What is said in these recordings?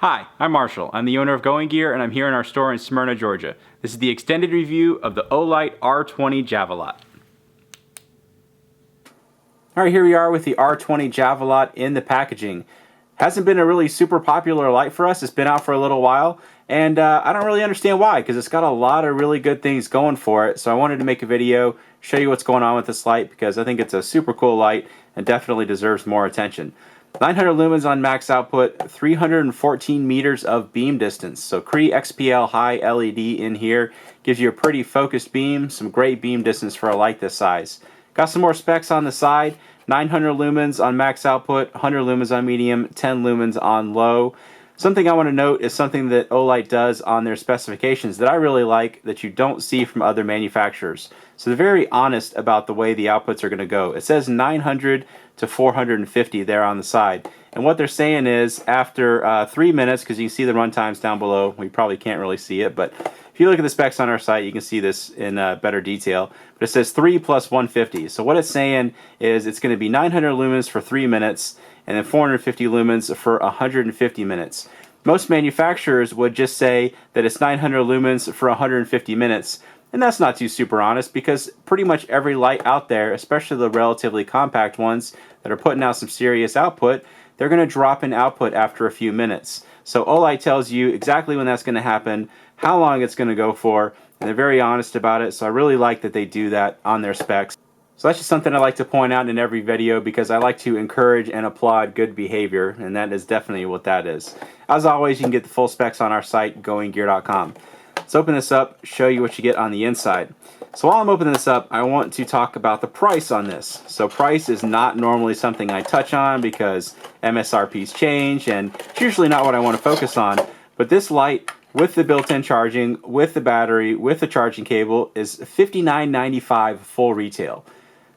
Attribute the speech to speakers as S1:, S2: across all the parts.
S1: Hi, I'm Marshall. I'm the owner of Going Gear, and I'm here in our store in Smyrna, Georgia. This is the extended review of the Olight R20 Javelot. Alright, here we are with the R20 Javelot in the packaging. Hasn't been a really super popular light for us. It's been out for a little while, and I don't really understand why, because it's got a lot of really good things going for it. So I wanted to make a video, show you what's going on with this light, because I think it's a super cool light and definitely deserves more attention. 900 lumens on max output, 314 meters of beam distance. So Cree XPL high LED in here gives you a pretty focused beam, some great beam distance for a light this size. Got some more specs on the side. 900 lumens on max output, 100 lumens on medium, 10 lumens on low. Something I want to note is something that Olight does on their specifications that I really like that you don't see from other manufacturers. So they're very honest about the way the outputs are going to go. It says 900 to 450 there on the side. And what they're saying is after 3 minutes, because you can see the run times down below, we probably can't really see it, but if you look at the specs on our site, you can see this in better detail. But it says 3 plus 150. So what it's saying is it's going to be 900 lumens for 3 minutes and then 450 lumens for 150 minutes. Most manufacturers would just say that it's 900 lumens for 150 minutes. And that's not too super honest, because pretty much every light out there, especially the relatively compact ones that are putting out some serious output, they're going to drop in output after a few minutes. So Olight tells you exactly when that's going to happen, how long it's going to go for, and they're very honest about it. So I really like that they do that on their specs. So that's just something I like to point out in every video, because I like to encourage and applaud good behavior, and that is definitely what that is. As always, you can get the full specs on our site, goinggear.com. Let's open this up, show you what you get on the inside. So while I'm opening this up, I want to talk about the price on this. So price is not normally something I touch on because MSRPs change, and it's usually not what I want to focus on. But this light, with the built-in charging, with the battery, with the charging cable, is $59.95 full retail.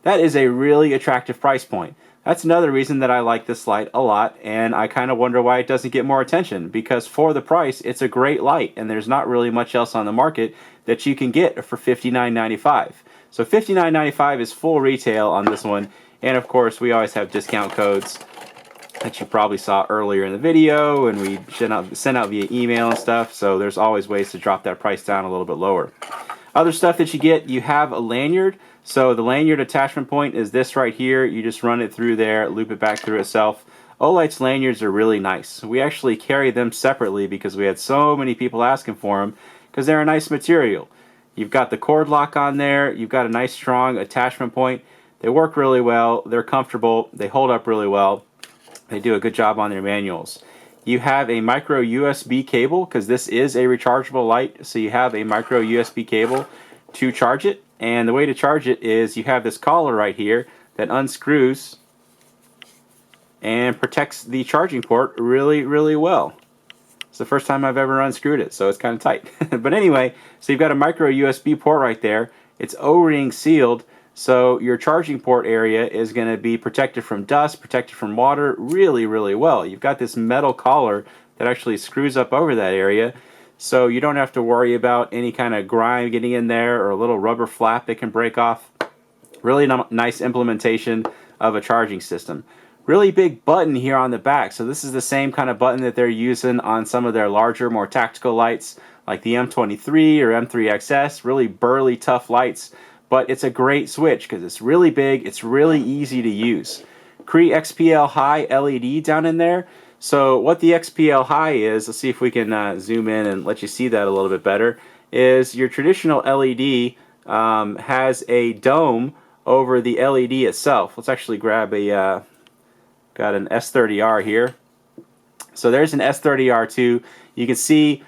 S1: That is a really attractive price point. That's another reason that I like this light a lot, and I kind of wonder why it doesn't get more attention, because for the price, it's a great light, and there's not really much else on the market that you can get for $59.95. So $59.95 is full retail on this one, and of course, we always have discount codes that you probably saw earlier in the video, and we send out via email and stuff, so there's always ways to drop that price down a little bit lower. Other stuff that you get, you have a lanyard. So the lanyard attachment point is this right here. You just run it through there, loop it back through itself. Olight's lanyards are really nice. We actually carry them separately because we had so many people asking for them, because they're a nice material. You've got the cord lock on there. You've got a nice strong attachment point. They work really well. They're comfortable. They hold up really well. They do a good job on their manuals. You have a micro USB cable, because this is a rechargeable light. So you have a micro USB cable to charge it. And the way to charge it is you have this collar right here that unscrews and protects the charging port really, really well. It's the first time I've ever unscrewed it, so it's kind of tight. But anyway, so you've got a micro USB port right there. It's O-ring sealed, so your charging port area is going to be protected from dust, protected from water really, really well. You've got this metal collar that actually screws up over that area, so you don't have to worry about any kind of grime getting in there or a little rubber flap that can break off. Really nice implementation of a charging system. Really big button here on the back. So this is the same kind of button that they're using on some of their larger, more tactical lights like the M23 or M3XS. Really burly, tough lights. But it's a great switch because it's really big. It's really easy to use. Cree XPL high LED down in there. So what the XPL high is, let's see if we can zoom in and let you see that a little bit better, is your traditional LED has a dome over the LED itself. Let's actually grab a, got an S30R here. So there's an S30R2. You can see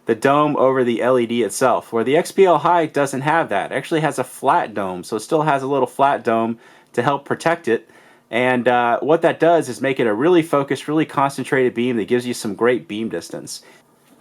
S1: the dome over the LED itself, where the XPL high doesn't have that. It actually has a flat dome, so it still has a little flat dome to help protect it. And what that does is make it a really focused, really concentrated beam that gives you some great beam distance.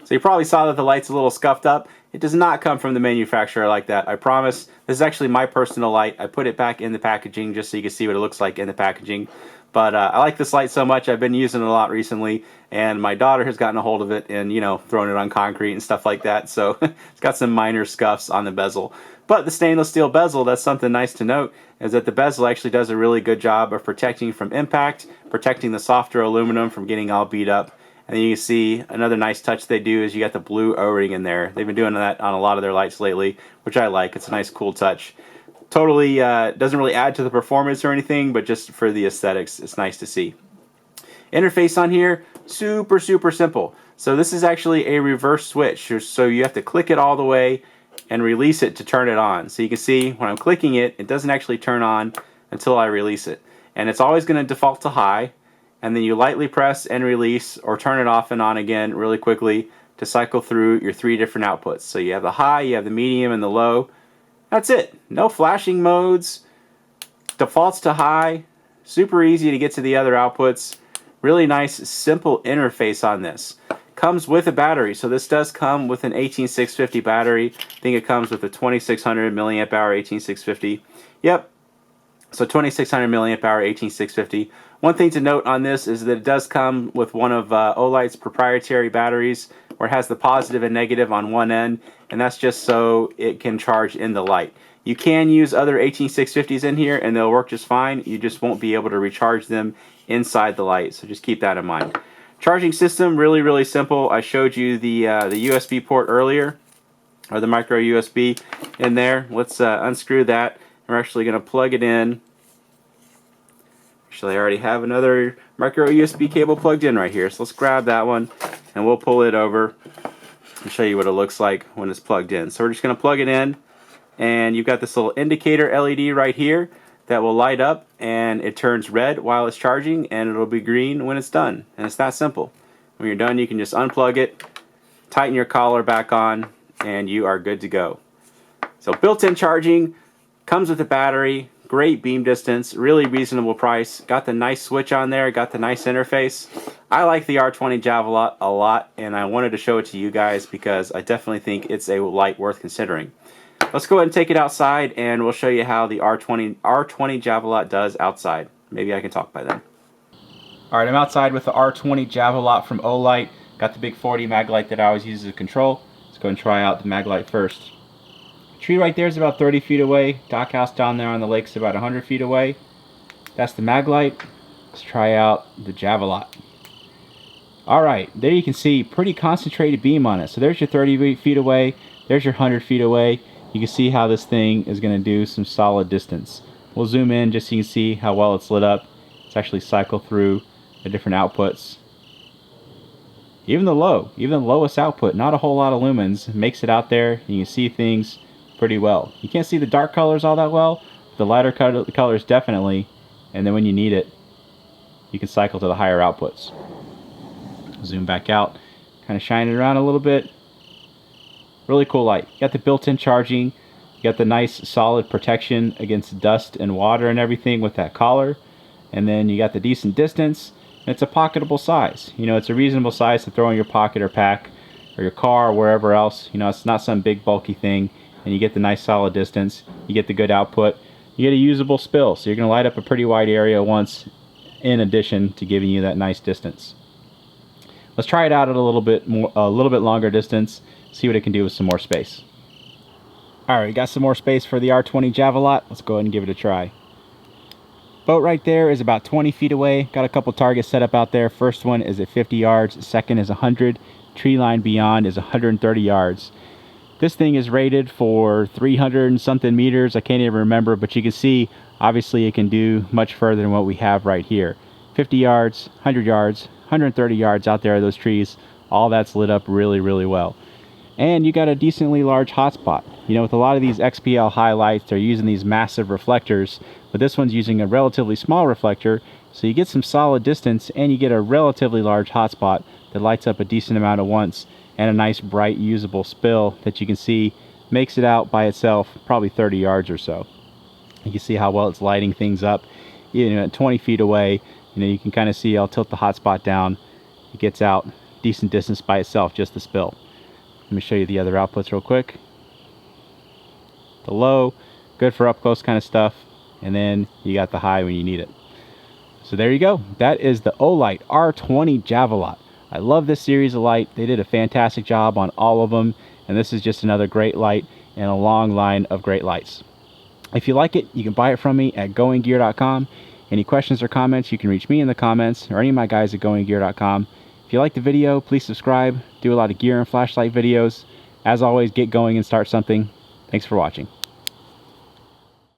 S1: So you probably saw that the light's a little scuffed up. It does not come from the manufacturer like that, I promise. This is actually my personal light. I put it back in the packaging just so you can see what it looks like in the packaging. But I like this light so much, I've been using it a lot recently, and my daughter has gotten a hold of it and, you know, thrown it on concrete and stuff like that. So it's got some minor scuffs on the bezel. But the stainless steel bezel, that's something nice to note, is that the bezel actually does a really good job of protecting from impact, protecting the softer aluminum from getting all beat up, And then you can see another nice touch they do is you got the blue O-ring in there. They've been doing that on a lot of their lights lately, which I like. It's a nice cool touch. Totally doesn't really add to the performance or anything, but just for the aesthetics, it's nice to see. Interface on here, super simple. So this is actually a reverse switch, so you have to click it all the way and release it to turn it on. So you can see when I'm clicking it, it doesn't actually turn on until I release it. And it's always going to default to high, and then you lightly press and release or turn it off and on again really quickly to cycle through your 3 different outputs. So you have the high, you have the medium, and the low. That's it. No flashing modes, defaults to high, super easy to get to the other outputs. Really nice, simple interface on this. Comes with a battery, so this does come with an 18650 battery. I think it comes with a 2600 milliamp hour 18650. Yep, so 2600 milliamp hour 18650. One thing to note on this is that it does come with one of Olight's proprietary batteries, where it has the positive and negative on one end, and that's just so it can charge in the light. You can use other 18650s in here and they'll work just fine. You just won't be able to recharge them inside the light, so just keep that in mind. Charging system, really simple. I showed you the USB port earlier, or the micro USB in there. Let's unscrew that. We're actually going to plug it in. Actually, I already have another micro USB cable plugged in right here, so let's grab that one and we'll pull it over and show you what it looks like when it's plugged in. So we're just going to plug it in, and you've got this little indicator LED right here that will light up, and it turns red while it's charging, and it'll be green when it's done. And it's that simple. When you're done, you can just unplug it, tighten your collar back on, and you are good to go. So built-in charging, comes with a battery, great beam distance, really reasonable price. Got the nice switch on there, got the nice interface. I like the R20 Javelot a lot, and I wanted to show it to you guys because I definitely think it's a light worth considering. Let's go ahead and take it outside, and we'll show you how the R20 Javelot does outside. Maybe I can talk by then. Alright, I'm outside with the R20 Javelot from Olight. Got the big 40 mag light that I always use as a control. Let's go and try out the mag light first. The tree right there is about 30 feet away. Dock house down there on the lake is about 100 feet away. That's the mag light. Let's try out the Javelot. Alright, there you can see pretty concentrated beam on it. So there's your 30 feet away, there's your 100 feet away. You can see how this thing is going to do some solid distance. We'll zoom in just so you can see how well it's lit up. It's actually cycled through the different outputs. Even the lowest output, not a whole lot of lumens, makes it out there, and you can see things pretty well. You can't see the dark colors all that well, but the lighter colors definitely, and then when you need it, you can cycle to the higher outputs. Zoom back out, kind of shine it around a little bit. Really cool light. You got the built-in charging, you got the nice solid protection against dust and water and everything with that collar, and then you got the decent distance, and it's a pocketable size. You know, it's a reasonable size to throw in your pocket or pack or your car or wherever else. You know, it's not some big bulky thing, and you get the nice solid distance, you get the good output, you get a usable spill, so you're going to light up a pretty wide area once, in addition to giving you that nice distance. Let's try it out at a little bit longer distance, see what it can do with some more space. Alright, we got some more space for the R20 Javelot. Let's go ahead and give it a try. Boat right there is about 20 feet away. Got a couple targets set up out there. First one is at 50 yards, second is 100. Tree line beyond is 130 yards. This thing is rated for 300 and something meters. I can't even remember, but you can see obviously it can do much further than what we have right here. 50 yards, 100 yards, 130 yards out there are those trees. All that's lit up really well. And you got a decently large hotspot. You know, with a lot of these XPL highlights, they're using these massive reflectors, but this one's using a relatively small reflector, so you get some solid distance and you get a relatively large hotspot that lights up a decent amount at once, and a nice bright usable spill that you can see makes it out by itself probably 30 yards or so. You can see how well it's lighting things up. You know, at 20 feet away, you know, you can kind of see I'll tilt the hotspot down. It gets out decent distance by itself, just the spill. Let me show you the other outputs real quick. The low, good for up close kind of stuff, and then you got the high when you need it. So there you go. That is the Olight R20 Javelot. I love this series of light. They did a fantastic job on all of them, and this is just another great light in a long line of great lights. If you like it, you can buy it from me at goinggear.com. Any questions or comments, you can reach me in the comments or any of my guys at goinggear.com. If you like the video, please subscribe. Do a lot of gear and flashlight videos. As always, get going and start something. Thanks for watching.